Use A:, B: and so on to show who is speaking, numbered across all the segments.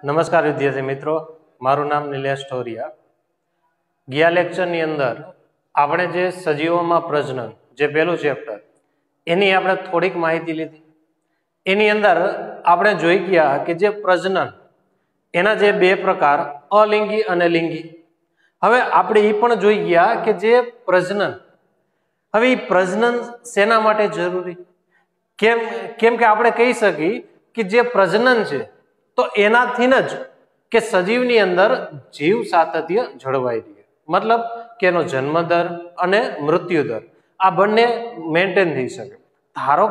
A: નમસ્કાર વિદ્યાર્થી મિત્રો, મારું નામ નિલેશ ઠોરિયા। ગયા લેક્ચરની અંદર આપણે જે સજીવોમાં પ્રજનન જે પહેલું ચેપ્ટર એની આપણે થોડીક માહિતી લીધી। એની અંદર આપણે જોઈ ગયા કે જે પ્રજનન એના જે બે પ્રકાર અલિંગી અને લિંગી। હવે આપણે એ પણ જોઈ ગયા કે જે પ્રજનન, હવે એ પ્રજનન શેના માટે જરૂરી, કેમ કે આપણે કહી શકીએ કે જે પ્રજનન છે તો એનાથી જ કે સજીવની અંદર જીવ સાતત્ય જળવાઈ રહે, મતલબ કે એનો જન્મદર અને મૃત્યુ દર આ બંને મેન્ટેન થઈ શકે। ધારો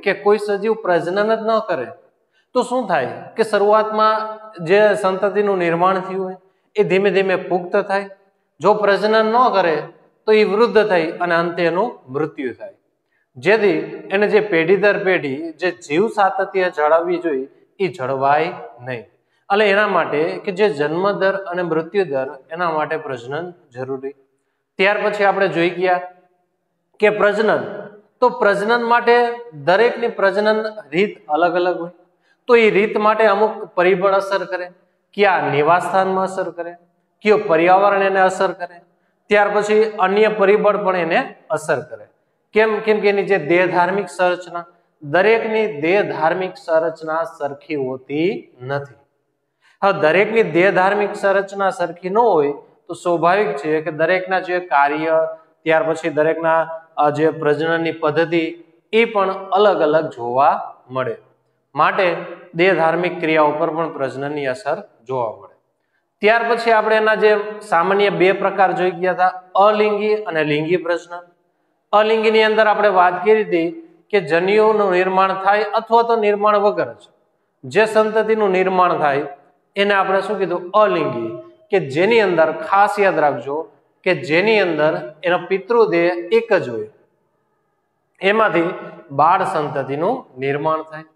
A: કે કોઈ સજીવ પ્રજનન જ ન કરે તો શું થાય કે શરૂઆતમાં જે સંતતિનું નિર્માણ થયું હોય એ ધીમે ધીમે પુખ્ત થાય, જો પ્રજનન ન કરે તો એ વૃદ્ધ થઈ અને અંતે એનું મૃત્યુ થાય, જેથી એને જે પેઢી દર પેઢી જે જીવ સાતત્ય જાળવવી જોઈએ એ જળવાય નહીં। એટલે એના માટે કે જે જન્મ દર અને મૃત્યુ દર એના માટે પ્રજનન જરૂરી। ત્યાર પછી આપણે જોઈ ગયા કે પ્રજનન, તો પ્રજનન માટે દરેકની પ્રજનન રીત અલગ અલગ હોય, તો એ રીત માટે અમુક પરિબળ અસર કરે, કયા નિવાસ સ્થાનમાં અસર કરે, કયો પર્યાવરણ એને અસર કરે, ત્યાર પછી અન્ય પરિબળ પણ એને અસર કરે। કેમ કે એની જે દેહ ધાર્મિક સંરચના, દરેકની દેહ ધાર્મિક સંરચના સરખી હોતી નથી। હવે દરેકની દેહ ધાર્મિક સંરચના સરખી ન હોય તો સ્વાભાવિક છે કે દરેકના જે કાર્ય, ત્યાર પછી દરેકના જે પ્રજનનની પદ્ધતિ એ પણ અલગ અલગ જોવા મળે, માટે દેહ ધાર્મિક ક્રિયા ઉપર પણ પ્રજનનની અસર જોવા મળે। ત્યાર પછી આપણે એના જે સામાન્ય બે પ્રકાર જોઈ ગયા હતા, અલિંગી અને લિંગી પ્રજનન। અલિંગીની અંદર આપણે વાત કરી હતી કે જન્યુઓનું નિર્માણ થાય અથવા તો નિર્માણ વગર જ જે સંતતિનું નિર્માણ થાય એને આપણે શું કીધું, અલિંગી, કે જેની અંદર ખાસ યાદ રાખજો કે જેની અંદર એનો પિતૃદેહ એક જ હોય, એમાંથી બાળ સંતતિનું નિર્માણ થાય।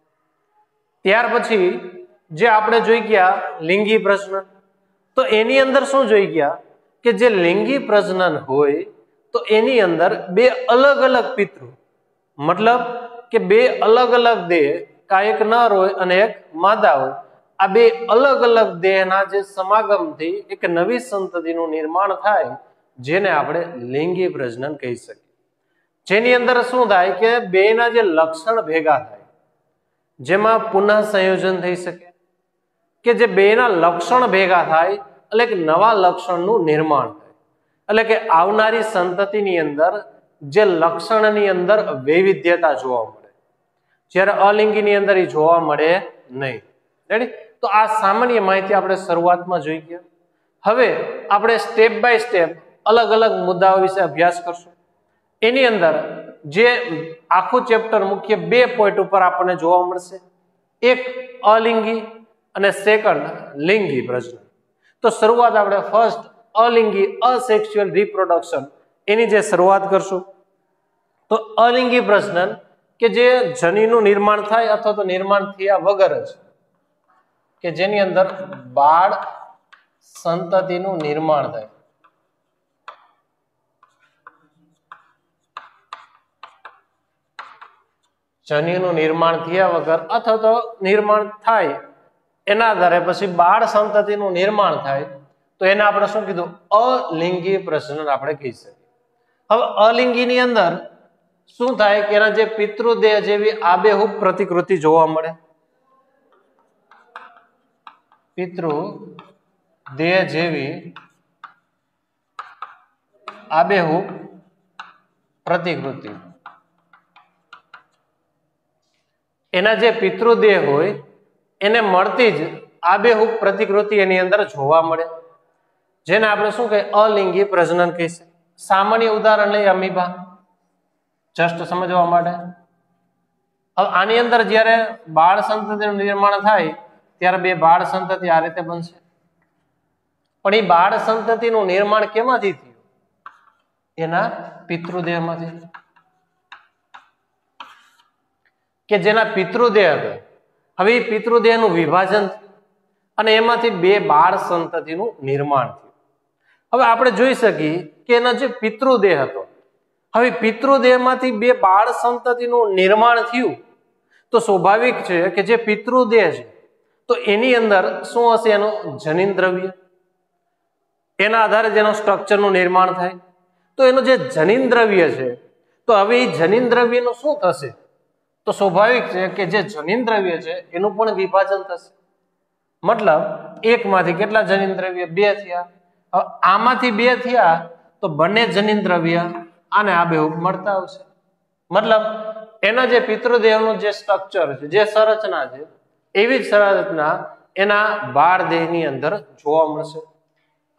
A: ત્યાર પછી જે આપણે જોઈ ગયા લિંગી પ્રજનન, તો એની અંદર શું જોઈ ગયા કે જે લિંગી પ્રજનન હોય તો એની અંદર બે અલગ અલગ પિતૃ, મતલબ કે બે અલગ અલગ દેહ, કા એક નર હોય અને એક માદા હોય, આ બે અલગ અલગ દેહના જે સમાગમથી એક નવી સંતતિનું નિર્માણ થાય, જેને આપણે લિંગી પ્રજનન કહી શકીએ। જેની અંદર શું થાય કે બેના જે લક્ષણ ભેગા થાય, જેમાં પુનઃ સંયોજન થઈ શકે, કે જે બેના લક્ષણ ભેગા થાય એટલે કે નવા લક્ષણનું નિર્માણ થાય, એટલે કે આવનારી સંતતિની અંદર જે લક્ષણની અંદર વૈવિધ્યતા જોવા મળે, જ્યારે અલિંગીની અંદર એ જોવા મળે નહીં। રેડી? તો આ સામાન્ય માહિતી આપણે શરૂઆતમાં જોઈ ગયા। હવે આપણે સ્ટેપ બાય સ્ટેપ અલગ અલગ મુદ્દાઓ વિશે અભ્યાસ કરશું। એની અંદર જે આખું ચેપ્ટર મુખ્ય બે પોઈન્ટ ઉપર આપણને જોવા મળશે, એક અલિંગી અને સેકન્ડ લિંગી પ્રજનન। તો શરૂઆત આપણે ફર્સ્ટ અલિંગી અસેક્સ્યુઅલ રિપ્રોડક્શન એની જે શરૂઆત કરશું। તો અલિંગી પ્રજનન કે જે જનીનનું નિર્માણ થાય અથવા તો નિર્માણ થયા વગર જ, કે જેની અંદર બાળ સંતતિનું નિર્માણ થાય, જનીનનું નિર્માણ થયા વગર અથવા તો નિર્માણ થાય એના આધારે પછી બાળ સંતતિનું નિર્માણ થાય, તો એને આપણે શું કીધું, અલિંગી પ્રજનન આપણે કહી શકીએ। હવે અલિંગીની અંદર શું થાય કે એના જે પિતૃદેહ જેવી આબેહૂબ પ્રતિકૃતિ જોવા મળે, પિતૃદેહ જેવી આબેહૂબ પ્રતિકૃતિ, એના જે પિતૃદેહ હોય એને મળતી જ આબેહૂબ પ્રતિકૃતિ એની અંદર જોવા મળે, જેને આપણે શું કહીએ, અલિંગી પ્રજનન કહીએ। સામાન્ય ઉદાહરણ લઈએ અમીબા, જસ્ટ સમજવા માટે। હવે આની અંદર જ્યારે બાળ સંતતિનું નિર્માણ થાય ત્યારે બે બાળ સંતતિ આ રીતે બનશે, પણ એ બાળ સંતતિનું નિર્માણ કેમાંથી થયું, એના પિતૃદેહમાંથી, કે જેના પિતૃદેહ હતો। હવે એ પિતૃદેહનું વિભાજન અને એમાંથી બે બાળ સંતતિનું નિર્માણ થયું। હવે આપણે જોઈ શકીએ કે એનો જે પિતૃદેહ હતો, હવે પિતૃદેહમાંથી બે બાળ સંતતિનું નિર્માણ થયું, તો સ્વાભાવિક છે કે જે પિતૃદેહ છે તો એની અંદર શું હશે? એનું જનીન દ્રવ્ય, એના આધારે જેનો સ્ટ્રક્ચરનું નિર્માણ થાય. તો એનું જે જનીન દ્રવ્ય છે, તો હવે એ જનીન દ્રવ્યનું શું થશે? તો સ્વાભાવિક છે કે જે જનીન દ્રવ્ય છે એનું પણ વિભાજન થશે. મતલબ એકમાંથી કેટલા જનીન દ્રવ્ય? 2 થયા. હવે આમાંથી 2 થયા તો બંને જનીન દ્રવ્ય આને આબેહૂબ મળતા આવશે. મતલબ એના જે પિતૃદેહનું જે સ્ટ્રક્ચર છે, જે સંરચના છે, એવી જ સંરચના એના બાળ દેહની અંદર જોવા મળશે.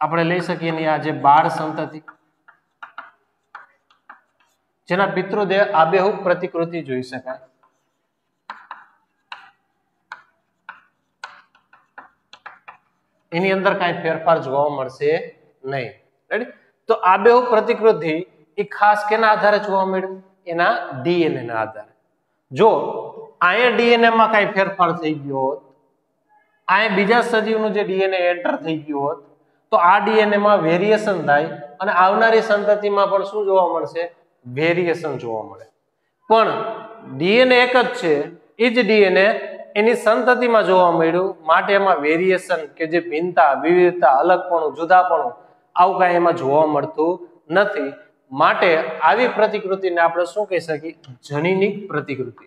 A: આપણે લઈ શકીએ ને આ જે બાળ સંતતિ, જેના પિતૃદેહ આબેહૂબ પ્રતિકૃતિ જોઈ શકાય. એની અંદર કાંઈ ફેરફાર જોવા મળશે નહીં. રેડી? તો આબેહૂબ પ્રતિકૃતિ એ ખાસ કેના આધારે જોવા મળ્યું? એના ડીએનએ ના આધારે. જો અહીંયા ડીએનએ માં કાંઈ ફેરફાર થઈ ગયો હોત, અહીંયા બીજા સજીવનું જે ડીએનએ એન્ટર થઈ ગયું હોત, તો આ ડીએનએ માં વેરિએશન થાય અને આવનારી સંતતિમાં પણ શું જોવા મળશે? વેરિએશન જોવા મળે. પણ ડીએનએ એક જ છે, એ જ ડીએનએ એની સંતતિમાં જોવા મળ્યું, માટે એમાં વેરિએશન કે જે ભિન્નતા, વિવિધતા, અલગપણું, જુદાપણું આવું કાંઈ એમાં જોવા મળતું નથી. માટે આવી પ્રતિકૃતિને આપણે શું કહી શકીએ? જનીનિક પ્રતિકૃતિ.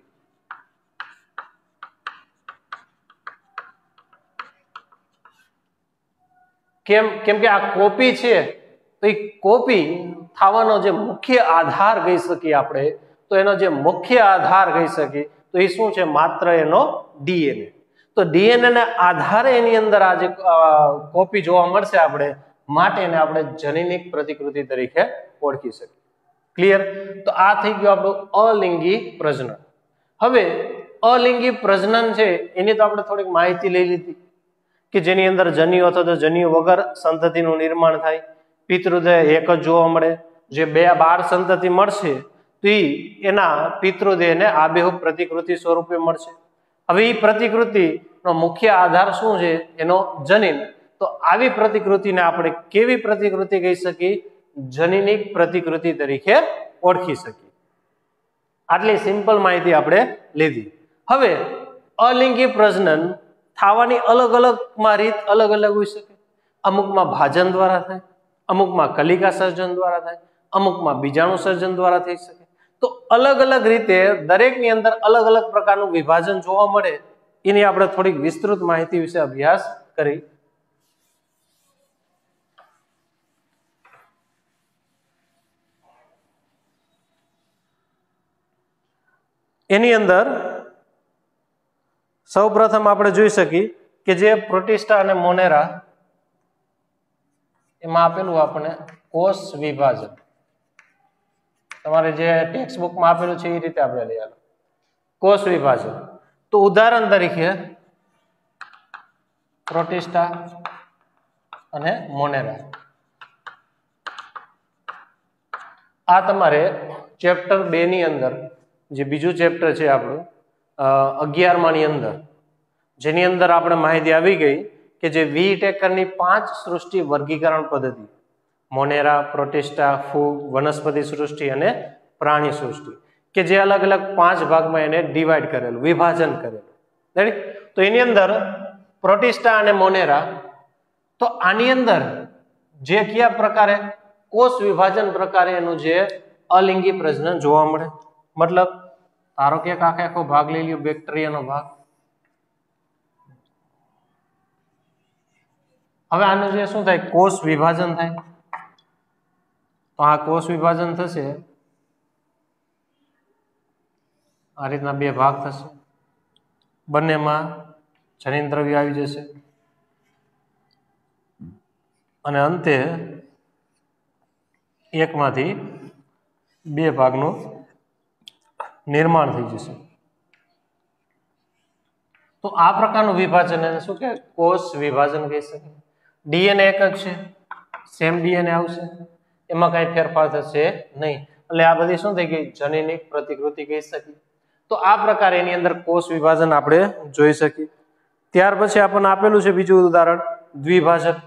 A: કેમ? કેમ કે આ કોપી છે, તો એ કોપી થવાનો જે મુખ્ય આધાર કહી શકીએ આપણે, તો એનો જે મુખ્ય આધાર કહી શકીએ તો એ શું છે? માત્ર એનો ડીએનએ. તો ડીએનએ ના આધારે એની અંદર આ જે કોપી જોવા મળશે આપણે, માટે એને આપણે જનીનિક પ્રતિકૃતિ તરીકે ઓળખી શકીએ. ક્લિયર? તો આ થઈ ગયું આપણું અલિંગી પ્રજનન. હવે અલિંગી પ્રજનન છે એની તો આપણે થોડીક માહિતી લઈ લીધી કે જેની અંદર જન્યુ અથવા તો જન્યુ વગર સંતતિનું નિર્માણ થાય. પિતૃદેહ એક જ જોવા મળે. જે 2 બાળ સંતતિ મળશે તો એના પિતૃદેહને આબેહૂબ પ્રતિકૃતિ સ્વરૂપે મળશે. હવે એ પ્રતિકૃતિનો મુખ્ય આધાર શું છે? એનો જનીન. તો આવી પ્રતિકૃતિને આપણે કેવી પ્રતિકૃતિ કહી શકીએ? જનીનિક પ્રતિકૃતિ તરીકે ઓળખી શકીએ. આટલી સિમ્પલ માહિતી આપણે લીધી. હવે અલિંગી પ્રજનન થવાની અલગ અલગમાં રીત અલગ અલગ હોઈ શકે. અમુકમાં ભાજન દ્વારા થાય, અમુકમાં કલિકા સર્જન દ્વારા થાય, અમુકમાં બીજાણુ સર્જન દ્વારા થઈ શકે. તો અલગ અલગ રીતે દરેકની અંદર અલગ અલગ પ્રકારનું વિભાજન જોવા મળે. એની આપણે થોડીક વિસ્તૃત માહિતી વિશે અભ્યાસ કરી. એની અંદર સૌપ્રથમ આપણે જોઈ શકીએ કે જે પ્રોટિસ્ટા અને મોનેરા એમાં આપેલું આપણે કોષ વિભાજન. તમારે જે ટેક્સ્ટ બુકમાં આપેલું છે એ રીતે આપણે લઈ આલો કોષ વિભાજન. તો ઉદાહરણ તરીકે પ્રોટિસ્ટા અને મોનેરા, આ તમારે ચેપ્ટર 2 ની અંદર જે બીજું ચેપ્ટર છે આપણું 11મા ની અંદર, જેની અંદર આપણે માહિતી આવી ગઈ કે જે વિટેકરની 5 સૃષ્ટિ વર્ગીકરણ પદ્ધતિ, મોનેરા, પ્રોટિસ્ટા, ફૂગ, વનસ્પતિ સૃષ્ટિ અને પ્રાણી સૃષ્ટિ, કે જે અલગ અલગ 5 ભાગમાં એને ડિવાઈડ કરેલું, વિભાજન કરેલું. તો એની અંદર પ્રોટિસ્ટા અને મોનેરા, તો આની અંદર જે કયા પ્રકારે કોષ વિભાજન પ્રકારે એનું જે અલિંગી પ્રજનન જોવા મળે. મતલબ ધારો કે આખો ભાગ લઈ લ્યો, બેક્ટેરિયાનો ભાગ. હવે આનું જે શું થાય? કોષ વિભાજન થાય. તો આ કોષ વિભાજન થશે, આ રીતના 2 ભાગ થશે, બંનેમાં જનીન દ્રવ્ય આવી જશે અને અંતે એકમાંથી 2 ભાગનું નિર્માણ થઈ જશે. તો આ પ્રકારનું વિભાજન એને શું કહેવાય? કોષ વિભાજન કહી શકાય. ડીએનએ એક જ છે, સેમ ડીએનએ આવશે, એમાં કઈ ફેરફાર થશે નહીં. એટલે આ બધી શું થઈ ગઈ? જનીનિક પ્રતિકૃતિ કહી શકીએ. તો આ પ્રકારે એની અંદર કોષ વિભાજન આપણે જોઈ શકીએ. ત્યાર પછી આપણને આપેલું છે બીજું ઉદાહરણ દ્વિભાજન.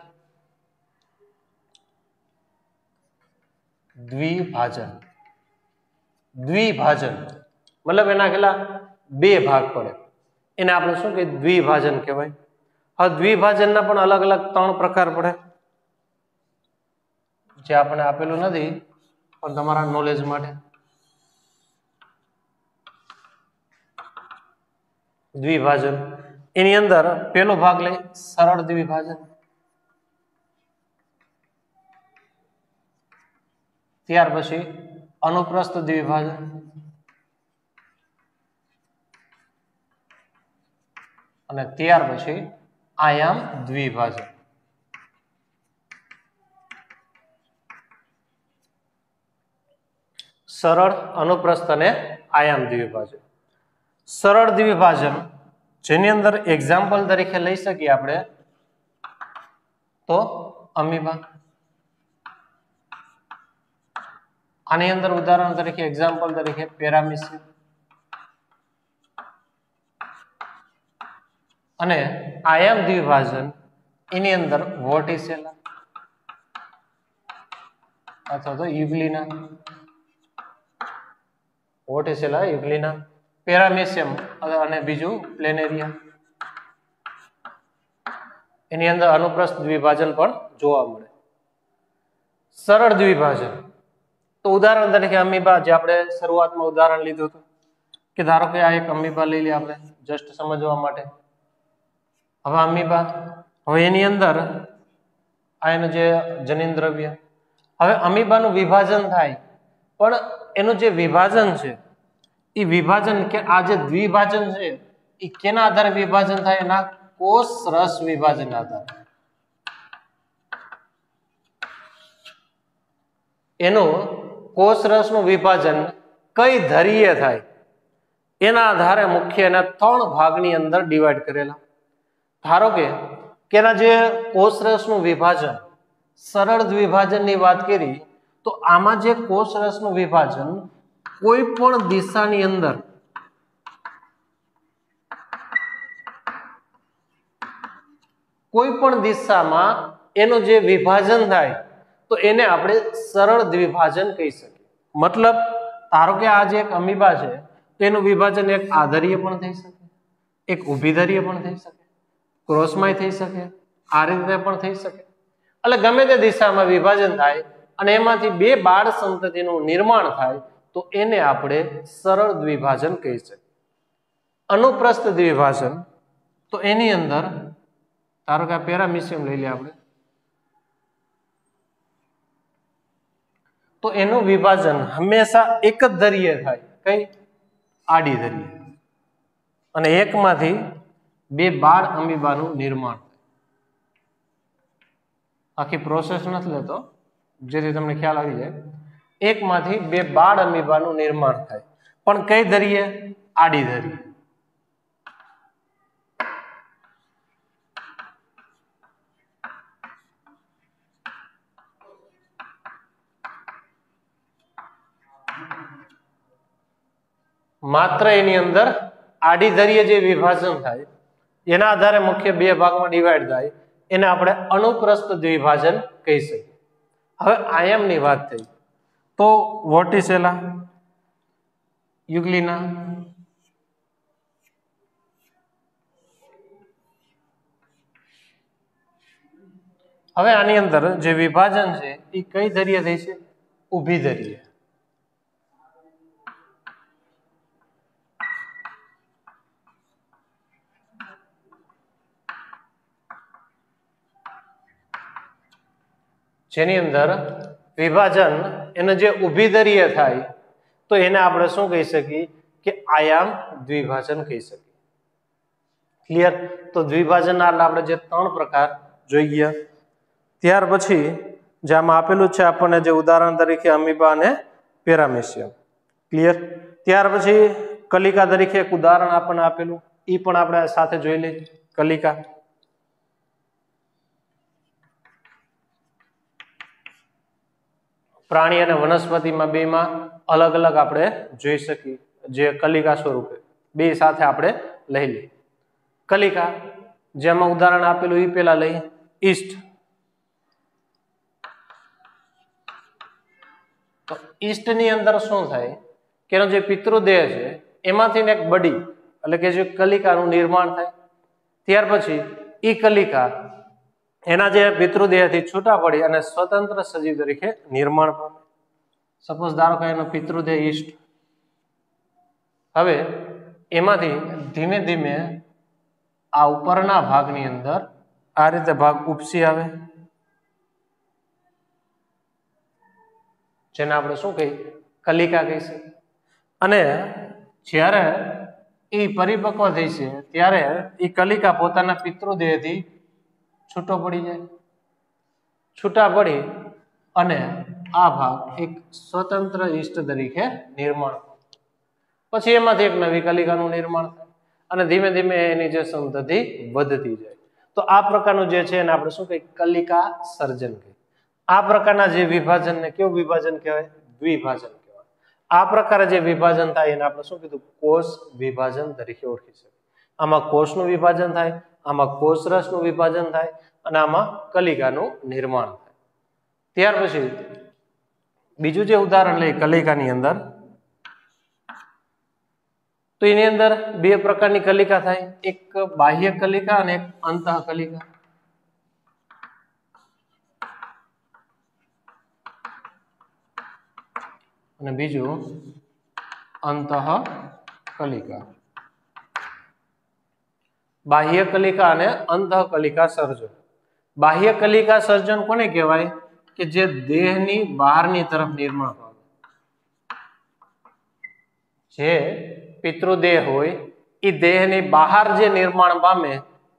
A: દ્વિભાજન મતલબ એના કેટલા? 2 ભાગ પડે, એને આપણે શું કહીએ? દ્વિભાજન કહેવાય. હવે દ્વિભાજનના પણ અલગ અલગ 3 પ્રકાર પડે, જે આપણે આપેલું નથી પણ તમારા નોલેજ માટે. દ્વિભાજન એની અંદર પહેલો ભાગ લે સરળ દ્વિભાજન, ત્યાર પછી અનુપ્રસ્થ દ્વિભાજન, અને ત્યાર પછી આયામ દ્વિભાજન. સરળ, અનુપ્રસ્થ અને આયામ દ્વિભાજન. સરળ દ્વિભાજન જેની અંદર એક્ઝામ્પલ તરીકે લઈ શકીએ આપણે તો અમીબા. આની અંદર ઉદાહરણ તરીકે એક્ઝામ્પલ તરીકે પેરામીસિયમ અને આયામ દ્વિભાજન એની અંદર વોર્ટિસેલા અથવા તો યુગ્લિના. વોર્ટિસેલા, યુગ્લિના, પેરામીસિયમ અને બીજું પ્લેનેરિયા. એની અંદર અનુપ્રસ્થ દ્વિભાજન પણ જોવા મળે. સરળ દ્વિભાજન તો ઉદાહરણ તરીકે અમીબા, જે આપણે શરૂઆતમાં ઉદાહરણ લીધું હતું કે ધારો કે આ એક અમીબા લઈ લઈએ આપણે જસ્ટ સમજવા માટે. હવે અમીબા, હવે એની અંદર આ એનું જે જનીન દ્રવ્ય, હવે અમીબાનું વિભાજન થાય પણ એનું જે વિભાજન છે એ વિભાજન કે આ જે દ્વિભાજન છે એ કેના આધારે વિભાજન થાય? એના કોષ રસ વિભાજન આધારે. એનું કોષ રસનું વિભાજન કઈ ધરીએ થાય એના આધારે મુખ્ય એના 3 ભાગની અંદર ડિવાઈડ કરેલા. ધારો કે એના જે કોષ રસનું વિભાજન સરળ દ્વિભાજનની વાત કરી તો આમાં જે કોષ રસનું વિભાજન કોઈ પણ દિશાની અંદર કોઈ પણ દિશામાં એનું જે વિભાજન થાય તો એને આપણે સરળ દ્વિભાજન કહી શકીએ. મતલબ ધારો કે આ જે એક અમીબા છે તેનું વિભાજન એક આધરીય પણ થઈ શકે, એક ઉભીધરીય પણ થઈ શકે, ક્રોસમાં થઈ શકે, આ રીતે પણ થઈ શકે. એટલે ગમે તે દિશામાં વિભાજન થાય અને એમાંથી 2 બાળ સંતતિનું નિર્માણ થાય તો એને આપણે સરળ દ્વિભાજન કહી શકીએ. અનુપ્રસ્થ દ્વિભાજન તો એની અંદર ધારો કે આ પેરામીસિયમ લઈ લે આપણે, તો એનું વિભાજન હંમેશા એક જ ધરીએ થાય. કઈ? આડી ધરીએ. અને એકમાંથી 2 બાળ અમીબાનું નિર્માણ થાય. આખી પ્રોસેસ નથી લેતો, જેથી તમને ખ્યાલ આવી જાય. એકમાંથી 2 બાળ અમીબાનું નિર્માણ થાય પણ કઈ ધરીએ? આડી ધરીએ. માત્ર એની અંદર આડી ધરીએ જે વિભાજન થાય એના આધારે મુખ્ય 2 ભાગમાં ડિવાઈડ થાય એને આપણે અનુપ્રસ્થ દ્વિભાજન કહી શકીએ. હવે આયામની વાત થઈ તો વોર્ટિસેલા, યુગ્લિના, હવે આની અંદર જે વિભાજન છે એ કઈ ધરીએ થઈ છે? ઊભી ધરીએ. જેની અંદર વિભાજન એને જે ઊભી ધરીએ થાય તો એને આપણે શું કહી શકીએ? કે આયામ દ્વિભાજન કહી શકીએ. ક્લિયર? તો દ્વિભાજનના આપણે જે 3 પ્રકાર જોઈ ગયા. ત્યાર પછી જે આમાં આપેલું છે આપણને જે ઉદાહરણ તરીકે અમીબા અને પેરામીસિયમ. ક્લિયર? ત્યાર પછી કલિકા તરીકે એક ઉદાહરણ આપણને આપેલું, એ પણ આપણે સાથે જોઈ લઈએ. કલિકા પ્રાણી અને વનસ્પતિમાં બેમાં અલગ અલગ આપણે જોઈ શકીએ. જે કલિકા સ્વરૂપે 2 સાથે આપણે લઈ લઈએ. કલિકા જેમાં ઉદાહરણ આપેલું એ પેલા લઈએ. ઈસ્ટ, તો ઈસ્ટની અંદર શું થાય કે એનો જે પિતૃદેહ છે એમાંથી એક બડી એટલે કે જે કલિકાનું નિર્માણ થાય. ત્યાર પછી એ કલિકા એના જે પિતૃદેહથી છૂટા પડી અને સ્વતંત્ર સજીવ તરીકે નિર્માણ પામે. સપોઝ ધારો કે એનો પિતૃદેહ ઈષ્ટ, હવે એમાંથી ધીમે ધીમે આ ઉપરના ભાગની અંદર આ રીતે ભાગ ઉપસી આવે, જેને આપણે શું કહીએ, કલિકા કહી શકીએ. અને જ્યારે એ પરિપક્વ થઈ છે ત્યારે એ કલિકા પોતાના પિતૃદેહથી છૂટો પડી જાય, છૂટા પડી અને આ ભાગ એક સ્વતંત્ર ઈષ્ટ તરીકે નિર્માણ, પછી એમાંથી એક નવી કલિકાનું નિર્માણ થાય અને ધીમે ધીમે એની જે સંતતિ વધતી જાય. તો આ પ્રકારનું જે છે એને આપણે શું કહીએ, કલિકા સર્જન કહીએ. આ પ્રકારના જે વિભાજનને કેવું વિભાજન કહેવાય, દ્વિભાજન કહેવાય. આ પ્રકારે જે વિભાજન થાય એને આપણે શું કીધું, કોષ વિભાજન તરીકે ઓળખી શકીએ. આમાં કોષનું વિભાજન થાય, આમાં કોષરસનું વિભાજન થાય અને આમાં કલિકાનું નિર્માણ થાય. ત્યાર પછી બીજું જે ઉદાહરણ લઈએ કલિકાની અંદર, તો એની અંદર બે પ્રકારની કલિકા થાય, એક બાહ્ય કલિકા અને એક અંતઃ કલિકા. અને બીજું અંતઃ કલિકા. બાહ્ય કલિકા અને અંતઃ કલિકા સર્જન. બાહ્ય કલિકા સર્જન કોને કહેવાય, કે જે દેહની બહારની તરફ નિર્માણ પામે. જે પિતૃદેહ હોય એ દેહની બહાર જે નિર્માણ પામે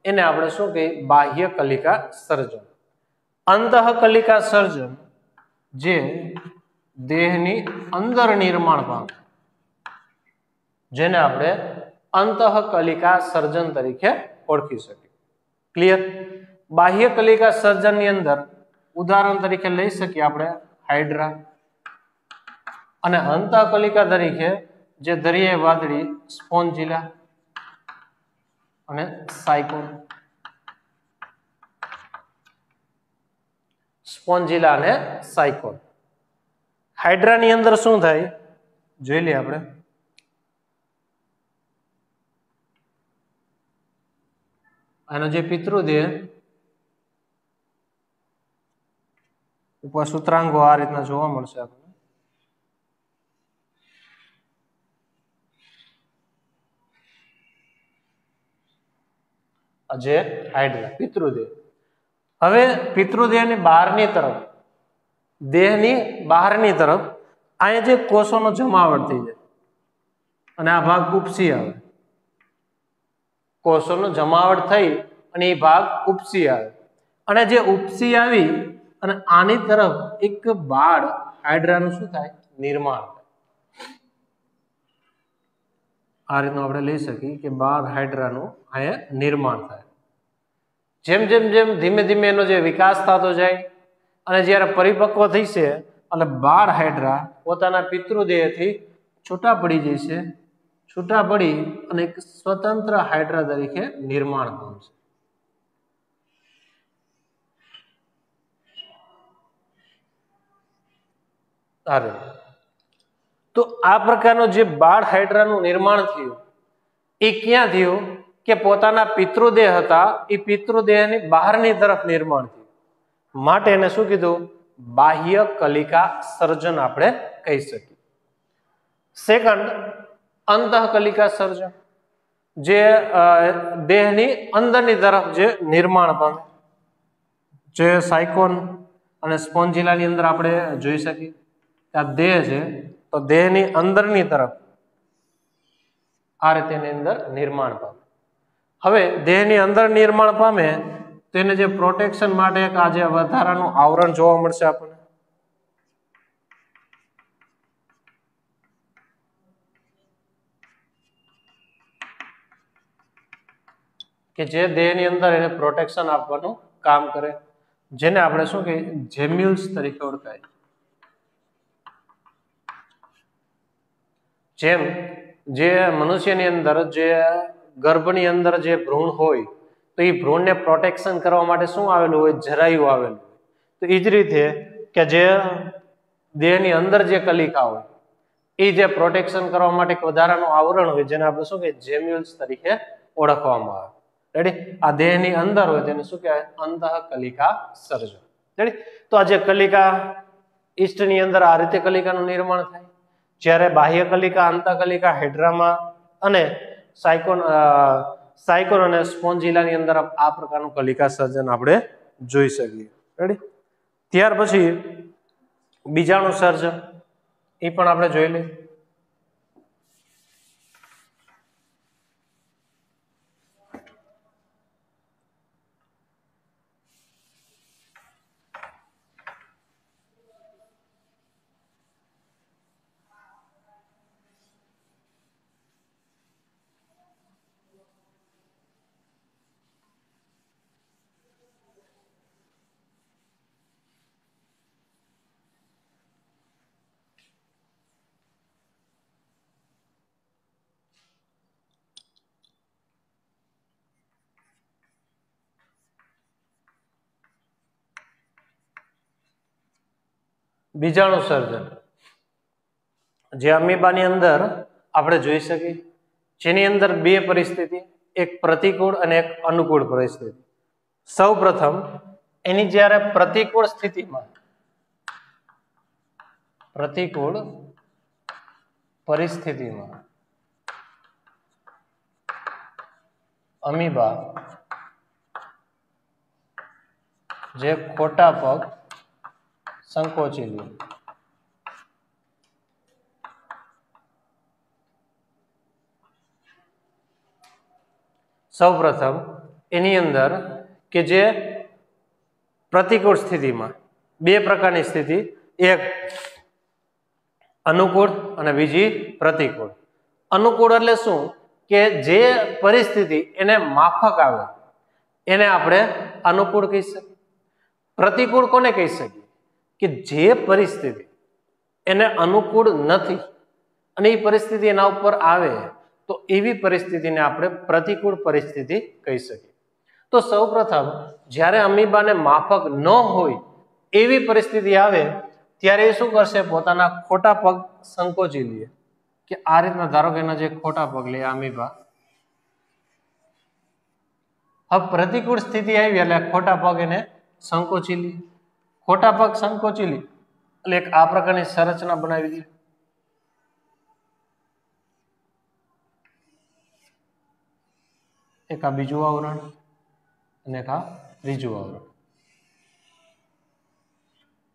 A: એને આપણે શું કહીએ, બાહ્ય કલિકા સર્જન. અંતઃ કલિકા સર્જન જે દેહની અંદર નિર્માણ પામે, જેને આપણે અંતઃ કલિકા સર્જન તરીકે ઓળખી શકીએ. ક્લિયર? બાહ્ય કલિકા સર્જનની અંદર ઉદાહરણ તરીકે લઈ શકીએ આપણે હાઇડ્રા, અને અંતઃ કલિકા તરીકે જે દરિયાઈ વાદળી સ્પોન્જિલા અને સાયકોન. સ્પોન્જિલા અને સાયકોન. હાઇડ્રાની અંદર શું થાય જોઈ લઈએ આપણે. આનો જે પિતૃદેહ ઉપર સૂત્રાંગો આ રીતના જોવા મળશે આપણને. જે હાઇડ્રા પિતૃદેહ. હવે પિતૃદેહની બહારની તરફ, દેહની બહારની તરફ અહીંયા જે કોષોનો જમાવટ થઈ જાય અને આ ભાગ ઉપસી આવે. કોષોનો જમાવટ થઈ અને એ ભાગ ઉપસી આવે અને જે ઉપસી આવી અને આની તરફ એક બાળ હાઇડ્રાનું શું થાય, નિર્માણ થાય. આ રીતનું આપણે લઈ શકીએ કે બાળ હાઇડ્રાનું અહીંયા નિર્માણ થાય. જેમ જેમ જેમ ધીમે ધીમે એનો જે વિકાસ થતો જાય અને જ્યારે પરિપક્વ થઈ છે એટલે બાળ હાઇડ્રા પોતાના પિતૃદેહથી છૂટા પડી જાય છે. છૂટા પડી અને એક સ્વતંત્ર હાઇડ્રા તરીકે નિર્માણ પામશે. તો આ પ્રકારનું જે બાળ હાઇડ્રાનું નિર્માણ થયું એ ક્યાં થયું, કે પોતાના પિતૃદેહ હતા એ પિતૃદેહની બહારની તરફ નિર્માણ થયું. માટે એને શું કીધું, બાહ્ય કલિકા સર્જન આપણે કહી શકીએ. સેકન્ડ, અંતઃ કલિકા સર્જન જે દેહની અંદરની તરફ જે નિર્માણ પામે, જે સાયકોન અને સ્પોન્જિલાની અંદર આપણે જોઈ શકીએ. આ દેહ છે તો દેહની અંદરની તરફ આ રીતેની અંદર નિર્માણ પામે. હવે દેહની અંદર નિર્માણ પામે તો એને જે પ્રોટેક્શન માટે એક આ જે વધારાનું આવરણ જોવા મળશે આપણને. કે જે દેહની અંદર એને પ્રોટેક્શન આપવાનું કામ કરે, જેને આપણે શું કહીએ, જેમ્યુલ્સ તરીકે ઓળખાય. જેમ જે મનુષ્યની અંદર જે ગર્ભની અંદર જે ભ્રૂણ હોય તો એ ભ્રૂણને પ્રોટેક્શન કરવા માટે શું આવેલું હોય, જરાયું આવેલું. તો એ જ રીતે કે જે દેહની અંદર જે કલિકા હોય એ જે પ્રોટેક્શન કરવા માટે એક વધારાનું આવરણ હોય જેને આપણે શું કહીએ, જેમ્યુલ્સ તરીકે ઓળખવામાં આવે. રેડી? આ દેહની અંદર હોય તેને શું કહેવાય? અંતઃકલિકા સર્જન. રેડી? તો આ જે કલિકા ઈસ્ટની અંદર આ રીતે કલિકાનું નિર્માણ થાય. જ્યારે બાહ્ય કલિકા, અંતઃકલિકા, હેડ્રામાં અને સાયકોન અને સ્પોન્જિલાની અંદર આ પ્રકારનું કલિકા સર્જન આપણે જોઈ શકીએ. રેડી? ત્યાર પછી બીજાણુ સર્જન એ પણ આપણે જોઈ લઈએ. બીજાણુ સર્જન જે અમીબાની અંદર આપણે જોઈ શકીએ, જેની અંદર બે પરિસ્થિતિ, એક પ્રતિકૂળ અને એક અનુકૂળ પરિસ્થિતિ. સૌ પ્રથમ એની જ્યારે પ્રતિકૂળ પરિસ્થિતિમાં અમીબા જે ખોટા પગ સંકોચી લે. સૌ પ્રથમ એની અંદર કે જે પ્રતિકૂળ સ્થિતિમાં બે પ્રકારની સ્થિતિ, એક અનુકૂળ અને બીજી પ્રતિકૂળ. અનુકૂળ એટલે શું? કે જે પરિસ્થિતિ એને માફક આવે એને આપણે અનુકૂળ કહી શકીએ. પ્રતિકૂળ કોને કહી શકીએ? કે જે પરિસ્થિતિ એને અનુકૂળ નથી અને એ પરિસ્થિતિ એના ઉપર આવે તો એવી પરિસ્થિતિને આપણે પ્રતિકૂળ પરિસ્થિતિ કહી શકીએ. તો સૌપ્રથમ જ્યારે અમીબાને માફક ન હોય એવી પરિસ્થિતિ આવે ત્યારે એ શું કરશે? પોતાના ખોટા પગ સંકોચી લે. કે આ રીતના ધારો કે એના જે ખોટા પગ લે અમીબા, હવે પ્રતિકૂળ સ્થિતિ આવી એટલે ખોટા પગ એને સંકોચી લે. ખોટા પગ સંકોચી લે એટલે એક આ પ્રકારની સંરચના બનાવી દે. એક આ બીજું આવરણ અને એક આ ત્રીજું આવરણ.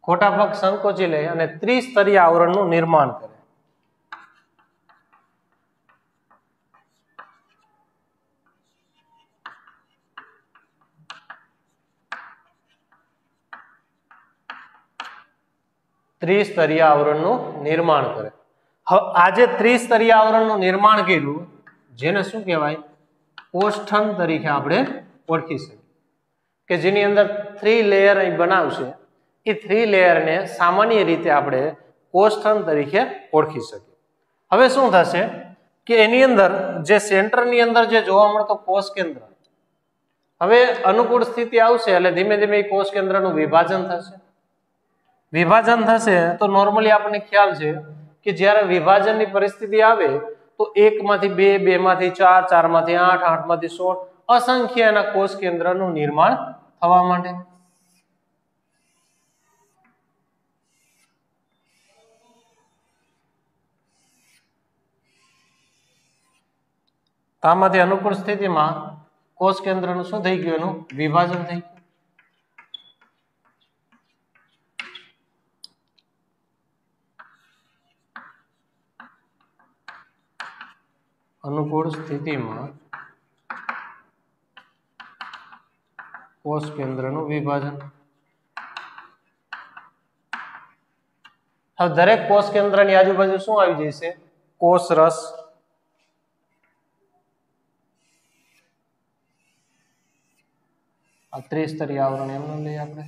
A: ખોટા પગ સંકોચી લે અને ત્રિસ્તરીય આવરણનું નિર્માણ કરે. ત્રિસ્તરીય આવરણનું નિર્માણ કરે. હવે આજે ત્રિસ્તરીય આવરણનું નિર્માણ કર્યું જેને શું કહેવાય? કોષ્ઠન તરીકે આપણે ઓળખી શકીએ. કે જેની અંદર 3 લેયર અહીં બનાવશે. એ 3 લેયરને સામાન્ય રીતે આપણે કોષ્ઠન તરીકે ઓળખી શકીએ. હવે શું થશે કે એની અંદર જે સેન્ટરની અંદર જે જોવા મળતો કોષ કેન્દ્ર, હવે અનુકૂળ સ્થિતિ આવશે એટલે ધીમે ધીમે એ કોષ કેન્દ્રનું વિભાજન થશે. વિભાજન થશે તો નોર્મલી આપણને ખ્યાલ છે કે જ્યારે વિભાજનની પરિસ્થિતિ આવે તો 1 માંથી 2, 2 માંથી 4, 4 માંથી 8, 8 માંથી 16 અસંખ્ય એના કોષ કેન્દ્રનું નિર્માણ થવા માંડે. આમાંથી અનુકૂળ સ્થિતિમાં કોષ કેન્દ્રનું શું થઈ ગયું? એનું વિભાજન થઈ ગયું. અનુકૂળ સ્થિતિમાં કોષ કેન્દ્રનું વિભાજન. હવે દરેક કોષ કેન્દ્રની આજુબાજુ શું આવી જશે? કોષ રસ. આ ત્રિસ્તરીય આવરણ એમને લઈએ આપણે.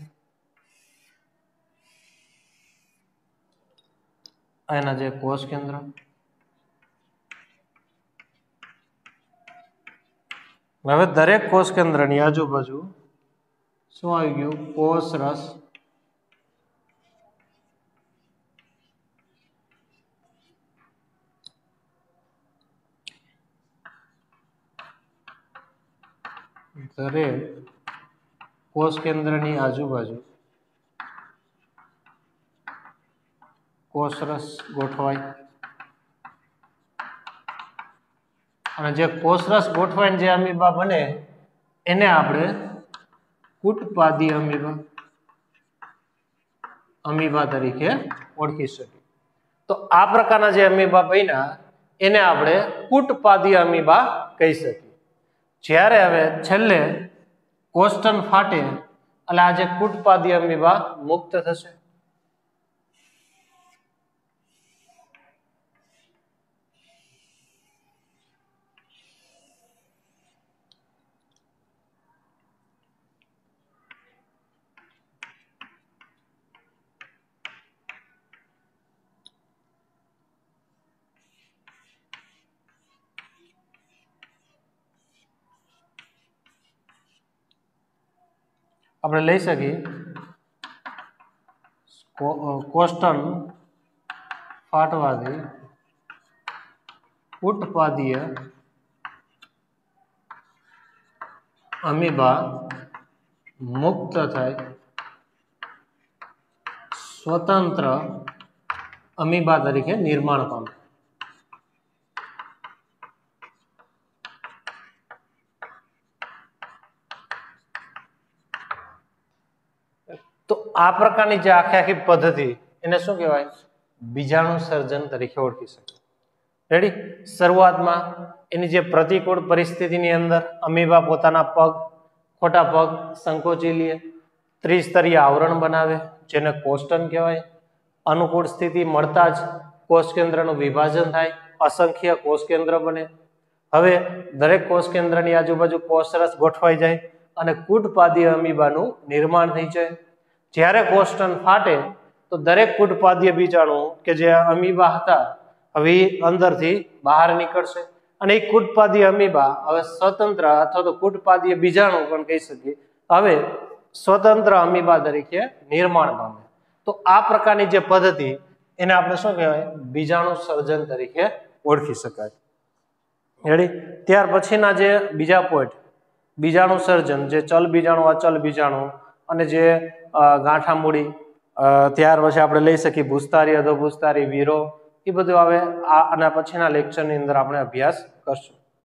A: એના જે કોષ કેન્દ્ર, હવે દરેક કોષ કેન્દ્રની આજુબાજુ શું આવી ગયું? કોષ રસ. દરેક કોષ કેન્દ્રની આજુબાજુ કોષરસ ગોઠવાય અને જે કોષરસ ગોઠવાઈને જે અમીબા બને એને આપણે કુટપાદી અમીબા તરીકે ઓળખી શકીએ. તો આ પ્રકારના જે અમીબા બન્યા એને આપણે કુટપાદી અમીબા કહી શકીએ. જ્યારે હવે છેલ્લે કોષ્ટન ફાટે એટલે આ જે કુટપાદી અમીબા મુક્ત થશે. આપણે લઈ શકીએ કોષ્ટન ફાટવાથી કુટપાદીય અમીબા મુક્ત થાય સ્વતંત્ર અમીબા તરીકે નિર્માણ પામે. તો આ પ્રકારની જે આખી પદ્ધતિ એને શું કહેવાય? બીજાણુ સર્જન તરીકે ઓળખી શકાય. રેડી? શરૂઆતમાં એની જે પ્રતિકૂળ પરિસ્થિતિની અંદર અમીબા પોતાના પગ, ખોટા પગ સંકોચી લે, ત્રિસ્તરીય આવરણ બનાવે જેને કોષ્ટન કહેવાય. અનુકૂળ સ્થિતિ મળતા જ કોષ કેન્દ્રનું વિભાજન થાય, અસંખ્ય કોષ કેન્દ્ર બને. હવે દરેક કોષ કેન્દ્રની આજુબાજુ કોષરસ ગોઠવાઈ જાય અને કુટપાદી અમીબાનું નિર્માણ થઈ જાય. જ્યારે કોષ્ટન ફાટે તો દરેક કુટપાદીય બીજાણુ કે જે અમીબા હતા હવે અંદરથી બહાર નીકળશે અને એ કુટપાદીય અમીબા હવે સ્વતંત્ર અથવા તો કુટપાદીય બીજાણુ પણ કહી શકીએ હવે સ્વતંત્ર અમીબા તરીકે નિર્માણ પામે. તો આ પ્રકારની જે પદ્ધતિ એને આપણે શું કહેવાય? બીજાણુ સર્જન તરીકે ઓળખી શકાય. રેડી? ત્યાર પછીના જે બીજા પોઈન્ટ બીજાણુ સર્જન, જે ચલ બીજાણુ, અચલ બીજાણુ અને જે ગાંઠા મૂડી, ત્યાર પછી આપણે લઈ શકીએ ભૂસ્તારી, અધોભૂસ્તારી, વીરો, એ બધું હવે આના પછીના લેક્ચરની અંદર આપણે અભ્યાસ કરશું.